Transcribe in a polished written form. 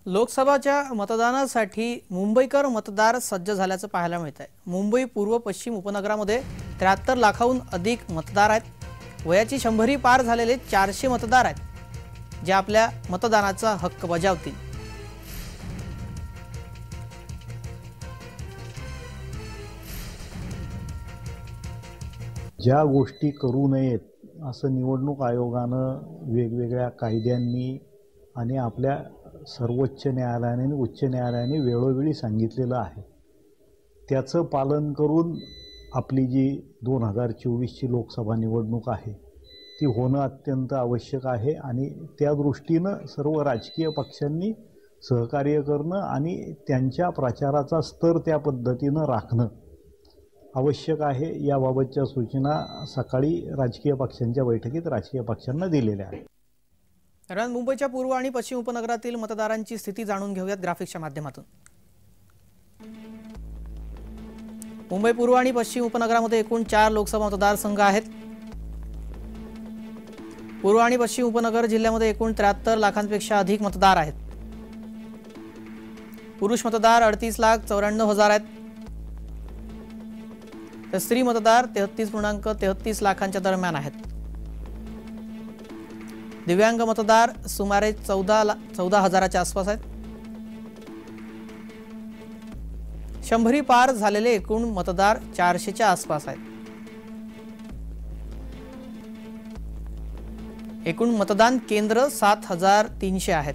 लोकसभाच्या मतदानासाठी मुंबईकर मतदार सज्ज झाल्याचं पाहायला मिळत आहे। मुंबई पूर्व पश्चिम उपनगरामध्ये 73 लाखाहून अधिक मतदार आहेत। वयाची 100 पार झालेले 400 मतदार आहेत जे आपल्या मतदानाचा हक्क बजावतील। ज्या गोष्टी करू नयेत असं निवडणूक आयोगानं वेगवेगळ्या कायद्यांनी आणि आपल्या सर्वोच्च न्यायालयाने आणि उच्च न्यायालयाने वेळोवेळी सांगितलेलं आहे। त्याचं पालन करून आपली जी 2024ची लोकसभा निवडणूक आहे ती होणं अत्यंत आवश्यक आहे आणि त्या दृष्टीनं सर्व राजकीय पक्षांनी सहकार्य करणं आणि त्यांच्या प्रचाराचा स्तर त्या पद्धतीनं राखणं आवश्यक आहे। याबाबतच्या सूचना सकाळी राजकीय पक्षांच्या बैठकीत राजकीय पक्षांना दिलेल्या आहेत। दरम्यान मुंबईच्या पूर्व आणि पश्चिम उपनगरातील मतदारांची स्थिती जाणून घेऊयात ग्राफिक्सच्या माध्यमातून। मुंबई पूर्व आणि पश्चिम उपनगरामध्ये एकूण 4 लोकसभा मतदारसंघ आहेत। पूर्व आणि पश्चिम उपनगर जिल्ह्यामध्ये एकूण 73 लाखांपेक्षा अधिक मतदार आहेत। पुरुष मतदार 38,94,000 आहेत तर स्त्री मतदार 33.33 लाखांच्या दरम्यान आहेत। दिव्यांग मतदार सुमारे 14,000च्या आसपास आहेत। 100 पार झालेले एकूण मतदार 400च्या आसपास आहेत। एकूण मतदान केंद्र 7,300 आहेत।